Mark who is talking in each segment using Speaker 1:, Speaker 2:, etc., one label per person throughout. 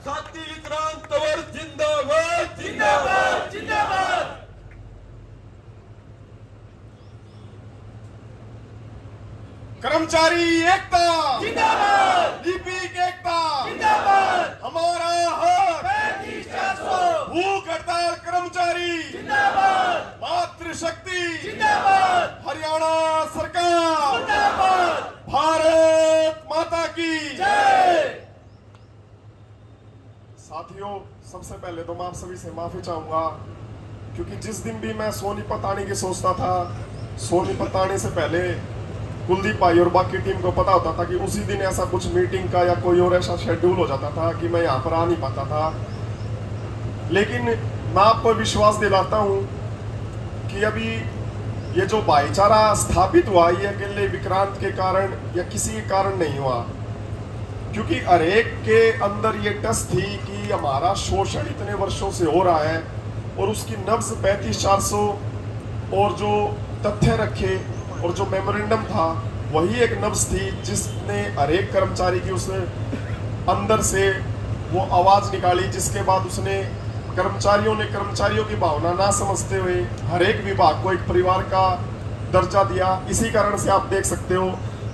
Speaker 1: साथी विक्रांत तंवर जिंदाबाद जिंदाबाद जिंदाबाद।
Speaker 2: कर्मचारी एकता
Speaker 1: जिंदाबाद,
Speaker 2: लिपिक एकता
Speaker 1: जिंदाबाद,
Speaker 2: हमारा हक
Speaker 1: 35,400
Speaker 2: भूख हड़ताल कर्मचारी
Speaker 1: जिंदाबाद,
Speaker 2: मातृशक्ति
Speaker 1: जिंदाबाद,
Speaker 2: हरियाणा सरकार
Speaker 1: जिंदाबाद,
Speaker 2: भारत माता की
Speaker 1: जय।
Speaker 2: साथियों, सबसे पहले तो मैं आप सभी से माफी चाहूंगा क्योंकि जिस दिन भी मैं सोनीपत आने की सोचता था, सोनीपत आने से पहले कुलदीप भाई और बाकी टीम को पता होता था कि उसी दिन ऐसा कुछ मीटिंग का या कोई और ऐसा शेड्यूल हो जाता था कि मैं यहाँ पर आ नहीं पाता था। लेकिन मैं आपको विश्वास दिलाता हूँ कि अभी ये जो भाईचारा स्थापित हुआ ये अकेले विक्रांत के कारण या किसी के कारण नहीं हुआ, क्योंकि हर एक के अंदर ये टस थी कि हमारा शोषण इतने वर्षों से हो रहा है और उसकी नब्ज 35,400 और जो तथ्य रखे और जो मेमोरेंडम था वही एक नब्ज थी जिसने हर एक कर्मचारी की उसने अंदर से वो आवाज निकाली, जिसके बाद उसने कर्मचारियों की भावना ना समझते हुए हर एक विभाग को एक परिवार का दर्जा दिया। इसी कारण से आप देख सकते हो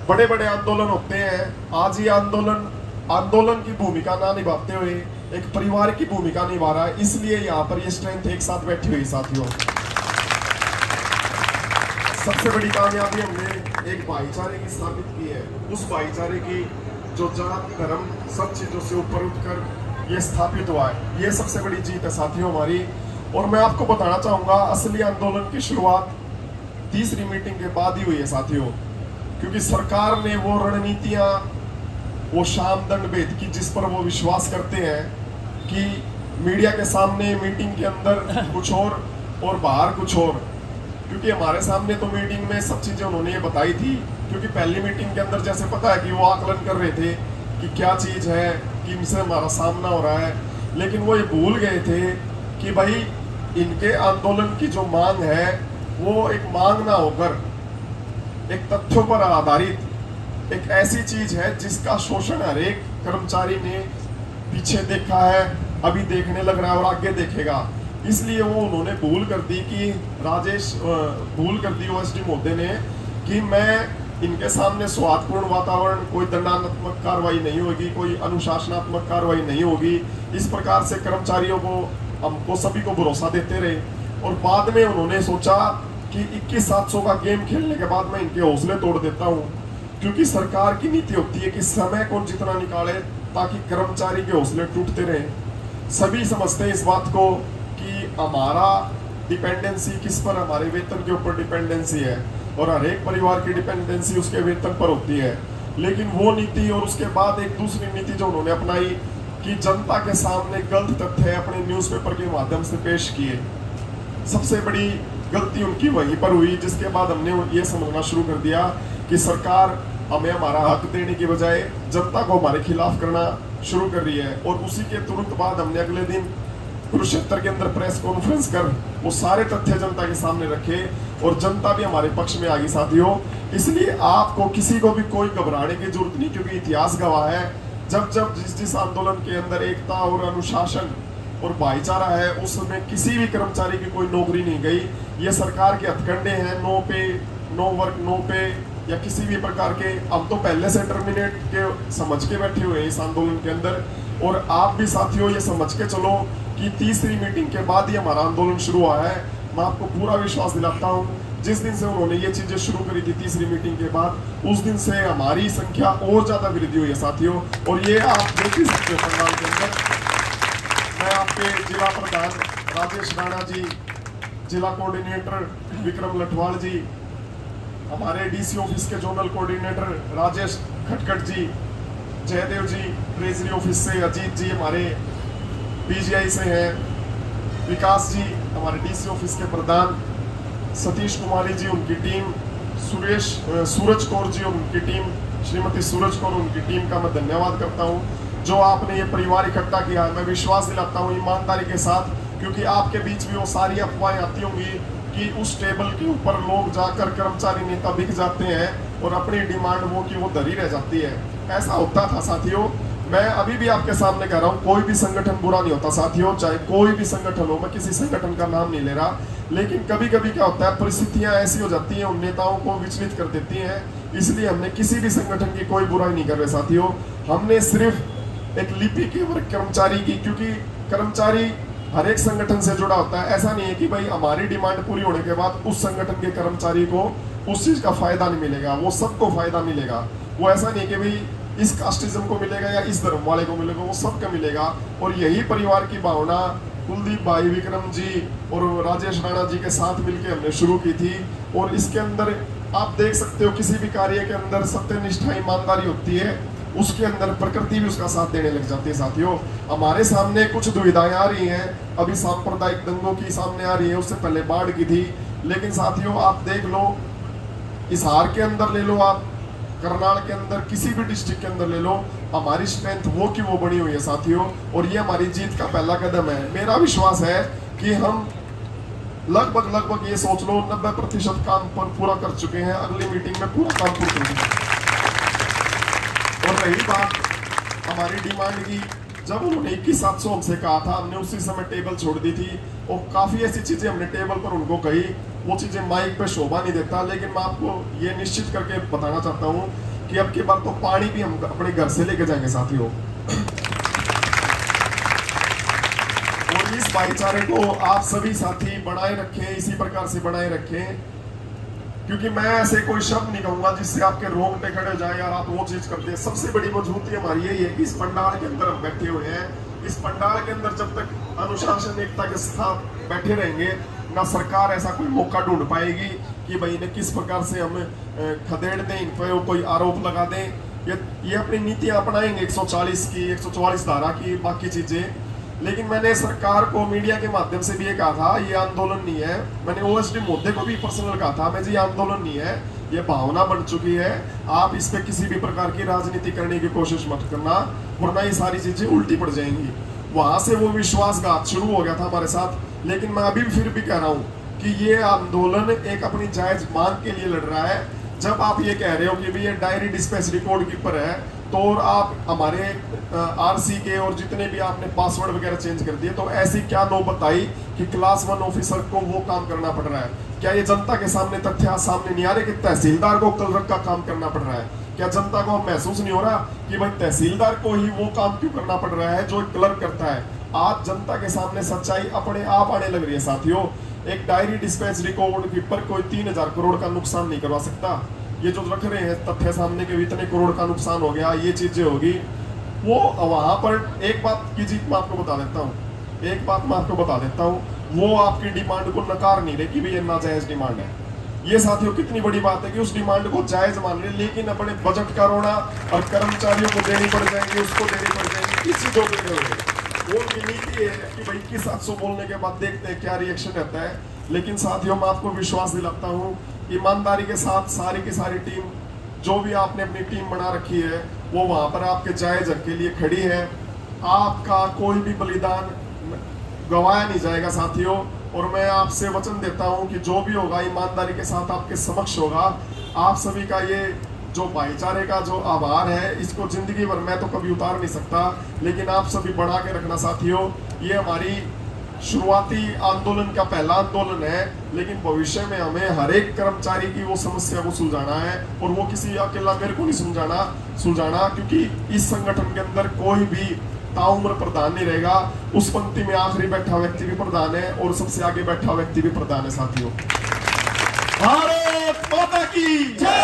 Speaker 2: बड़े बड़े आंदोलन होते हैं, आज ये आंदोलन की भूमिका ना निभाते हुए एक परिवार की भूमिका निभा रहा है, इसलिए यहाँ पर ये स्ट्रेंथ एक साथ बैठी हुई। साथियों, सबसे बड़ी कामयाबी हमने एक भाईचारे की स्थापित की है, उस भाईचारे की जो जात धर्म सब चीजों से ऊपर उठकर ये स्थापित हुआ है, ये सबसे बड़ी जीत है साथियों हमारी। और मैं आपको बताना चाहूंगा असली आंदोलन की शुरुआत तीसरी मीटिंग के बाद ही हुई है साथियों, क्योंकि सरकार ने वो रणनीतियां, वो शाम दंड भेद की जिस पर वो विश्वास करते हैं कि मीडिया के सामने मीटिंग के अंदर कुछ और बाहर कुछ और, क्योंकि हमारे सामने तो मीटिंग में सब चीजें उन्होंने ये बताई थी, क्योंकि पहली मीटिंग के अंदर जैसे पता है कि वो आकलन कर रहे थे कि क्या चीज है कि इनसे हमारा सामना हो रहा है, लेकिन वो ये भूल गए थे कि भाई इनके आंदोलन की जो मांग है वो एक मांग ना होकर एक तथ्यों पर आधारित एक ऐसी चीज है जिसका शोषण हर एक कर्मचारी ने पीछे देखा है, अभी देखने लग रहा है और आगे देखेगा। इसलिए वो उन्होंने भूल कर दी ओएसडी महोदय ने कि मैं इनके सामने सौहार्दपूर्ण वातावरण, कोई दंडात्मक कार्रवाई नहीं होगी, कोई अनुशासनात्मक कार्रवाई नहीं होगी, इस प्रकार से कर्मचारियों को हमको सभी को भरोसा देते रहे। और बाद में उन्होंने सोचा कि 21,700 का गेम खेलने के बाद मैं इनके हौसले तोड़ देता हूँ, क्योंकि सरकार की नीति होती है कि समय कौन जितना निकाले ताकि कर्मचारी के हौसले टूटते रहे। सभी समझते हैं इस बात को कि हमारा डिपेंडेंसी किस पर, हमारे वेतन के ऊपर डिपेंडेंसी है और हर एक परिवार की डिपेंडेंसी उसके वेतन पर होती है। लेकिन वो नीति और उसके बाद एक दूसरी नीति जो उन्होंने अपनाई कि जनता के सामने गलत तथ्य अपने न्यूज़पेपर के माध्यम से पेश किए, सबसे बड़ी गलती उनकी वहीं पर हुई, जिसके बाद हमने ये समझना शुरू कर दिया कि सरकार हमें हमारा हक देने की बजाय जनता को हमारे खिलाफ करना शुरू कर रही है। और उसी के तुरंत बाद हमने अगले दिन कुरुक्षेत्र के अंदर प्रेस कॉन्फ्रेंस कर वो सारे तथ्य जनता के सामने रखे और जनता भी हमारे पक्ष में आ गई साथियों। इसलिए आपको किसी को भी कोई घबराने की जरूरत नहीं, क्योंकि इतिहास गवाह है जब जिस आंदोलन के अंदर एकता और अनुशासन और भाईचारा है उसमें किसी भी कर्मचारी की कोई नौकरी नहीं गई। ये सरकार के हथकंडे हैं, नो पे, नो वर्क, नो पे या किसी भी प्रकार के, अब तो पहले से टर्मिनेट के समझ के बैठे हुए हैं इस आंदोलन के अंदर। और आप भी साथियों ये समझ के चलो कि तीसरी मीटिंग के बाद ही हमारा आंदोलन शुरू हुआ है। मैं आपको पूरा विश्वास दिलाता हूँ, जिस दिन से उन्होंने ये चीजें शुरू करी थी तीसरी मीटिंग के बाद, उस दिन से हमारी संख्या और ज्यादा वृद्धि हुई है साथियों। और ये आप देख ही सकते हो पंडाल के अंदर। मैं आपके जिला प्रधान राजेश राणा जी, जिला कोऑर्डिनेटर विक्रम लठवाल जी, हमारे डीसी ऑफिस के जोनल कोऑर्डिनेटर राजेश खटखट जी, जयदेव जी ट्रेजरी ऑफिस से, अजीत जी हमारे पीजीआई से हैं, विकास जी हमारे डीसी ऑफिस के प्रधान, सतीश कुमारी जी उनकी टीम, सूरज कौर जी उनकी टीम, श्रीमती सूरज कौर उनकी टीम का मैं धन्यवाद करता हूं जो आपने ये परिवार इकट्ठा किया है। मैं विश्वास दिलाता हूं ईमानदारी के साथ, क्योंकि आपके बीच भी वो सारी अफवाहें आती होंगी कि उस टेबल के ऊपर लोग जाकर कर्मचारी नेता बिक जाते हैं और अपनी डिमांड वो की वो धरी रह जाती है। ऐसा होता था साथियों। मैं अभी भी आपके सामने कह रहा हूं, कोई भी संगठन बुरा नहीं होता साथियों, चाहे कोई भी संगठन हो, मैं किसी संगठन का नाम नहीं ले रहा, लेकिन कभी कभी क्या होता है, परिस्थितियां ऐसी हो जाती हैं, उन नेताओं को विचलित कर देती हैं। इसलिए हमने किसी भी संगठन की कोई बुराई नहीं कर रहे साथियों, हमने सिर्फ एक लिपि के वर्ग कर्मचारी की, क्योंकि कर्मचारी हर एक संगठन से जुड़ा होता है। ऐसा नहीं है कि भाई हमारी डिमांड पूरी होने के बाद उस संगठन के कर्मचारी को उस चीज का फायदा नहीं मिलेगा, वो सबको फायदा मिलेगा। वो ऐसा नहीं कि भाई इस कास्टिज्म को मिलेगा या इस धर्म वाले को मिलेगा, वो सबका मिलेगा। और यही परिवार की भावना कुलदीप भाई, विक्रम जी और राजेश राणा जी के साथ मिलकर हमने शुरू की थी। और इसके अंदर आप देख सकते हो, किसी भी कार्य के अंदर सत्यनिष्ठा, ईमानदारी होती है, उसके अंदर प्रकृति भी उसका साथ देने लग जाती है साथियों। हमारे सामने कुछ दुविधाएं आ रही हैं, अभी सांप्रदायिक दंगों की सामने आ रही है, उससे पहले बाढ़ की थी। लेकिन साथियों आप देख लो, हिसार के अंदर ले लो, आप करनाल के अंदर, किसी भी डिस्ट्रिक्ट के अंदर ले लो, हमारी स्ट्रेंथ वो की वो बनी हुई है साथियों। और ये हमारी जीत का पहला कदम है। मेरा विश्वास है कि हम लगभग ये सोच लो 90% काम पर पूरा कर चुके हैं। अगली मीटिंग में पूरा काम पूरा करेंगे। और रही बात हमारी डिमांड की, जब उन्होंने 21,700 हमसे कहा था, हमने उसी समय टेबल छोड़ दी थी। और काफी ऐसी चीजें हमने टेबल पर उनको कही, वो चीजें माइक पे शोभा नहीं देता, लेकिन मैं आपको ये निश्चित करके बताना चाहता हूँ कि अब की बार तो पानी भी हम अपने घर से लेके जाएंगे साथियों। और इस भाईचारे को आप सभी साथी बनाए रखें, इसी प्रकार से बनाए रखें, क्योंकि मैं ऐसे कोई शब्द नहीं कहूंगा जिससे आपके रोंगटे खड़े जाए यार आप वो चीज करते हैं। सबसे बड़ी मजबूती हमारी यही है कि इस पंडाल के अंदर हम बैठे हुए हैं। इस पंडाल के अंदर जब तक अनुशासन, एकता के साथ बैठे रहेंगे, ना सरकार ऐसा कोई मौका ढूंढ पाएगी कि भाई इन्हें किस प्रकार से हम खदेड़ दें, इन पर कोई आरोप लगा दें। ये अपनी नीतियां अपनाएंगे 140 की, 144 धारा की, बाकी चीजें। लेकिन मैंने सरकार को मीडिया के माध्यम से भी ये कहा था, ये आंदोलन नहीं है। मैंने ओएसडी मोदी को भी पर्सनल कहा था, मैं जी आंदोलन नहीं है, ये भावना बन चुकी है। आप इस पे किसी भी प्रकार की राजनीति करने की कोशिश मत करना, वरना ये सारी चीजें उल्टी पड़ जाएंगी। वहां से वो विश्वासघात शुरू हो गया था हमारे साथ। लेकिन मैं अभी फिर भी कह रहा हूँ कि ये आंदोलन एक अपनी जायज मांग के लिए लड़ रहा है। जब आप ये कह रहे हो कि भाई ये डायरी डिस्पैच रिकॉर्ड कीपर है, तो और आप हमारे आरसी के और जितने भी आपने पासवर्ड वगैरह चेंज कर दिए, तो ऐसी क्या नौबत आई कि क्लास 1 ऑफिसर को वो काम करना पड़ रहा है? क्या ये जनता के सामने तथ्य सामने नहीं आ रहे कि तहसीलदार को क्लर्क का काम करना पड़ रहा है? क्या जनता को महसूस नहीं हो रहा कि भाई तहसीलदार को ही वो काम क्यों करना पड़ रहा है जो क्लर्क करता है? आज जनता के सामने सच्चाई अपने आप आने लग रही है साथियों। एक डायरी डिस्पैच रिकॉर्ड कीपर कोई 3,000 करोड़ का नुकसान नहीं करवा सकता। ये जो रख रहे हैं तथ्य सामने के, इतने करोड़ का नुकसान हो गया, ये चीजें होगी, वो वहां पर एक बात की जीत मैं आपको बता देता हूँ, एक बात मैं आपको बता देता हूँ, वो आपकी डिमांड को नकार नहीं रहे कि भाई ये नाजायज डिमांड है। ये साथियों कितनी बड़ी बात है कि उस डिमांड को जायज मान रहे, लेकिन अपने बजट का रोना और कर्मचारियों को देनी पड़ जाएंगे, उसको देनी पड़ जाएंगे, किसी को भी नहीं। वो उनकी नीति है कि भाई 21,700 बोलने के बाद देखते हैं क्या रिएक्शन रहता है। लेकिन साथियों मैं आपको विश्वास दिलाता हूँ, ईमानदारी के साथ सारी की सारी टीम, जो भी आपने अपनी टीम बना रखी है, वो वहां पर आपके जायज हक के लिए खड़ी है। आपका कोई भी बलिदान गवाया नहीं जाएगा साथियों। और मैं आपसे वचन देता हूं कि जो भी होगा ईमानदारी के साथ आपके समक्ष होगा। आप सभी का ये जो भाईचारे का जो आभार है, इसको जिंदगी भर मैं तो कभी उतार नहीं सकता, लेकिन आप सभी बढ़ा के रखना साथियों। ये हमारी शुरुआती आंदोलन का पहला आंदोलन है, लेकिन भविष्य में हमें हर एक कर्मचारी की वो समस्या को सुलझाना है। और वो किसी अकेला मेरे को नहीं सुलझाना, क्योंकि इस संगठन के अंदर कोई भी ताउम्र प्रधान नहीं रहेगा। उस पंक्ति में आखिरी बैठा व्यक्ति भी प्रधान है और सबसे आगे बैठा व्यक्ति भी प्रधान है साथियों। भारत माता की जय।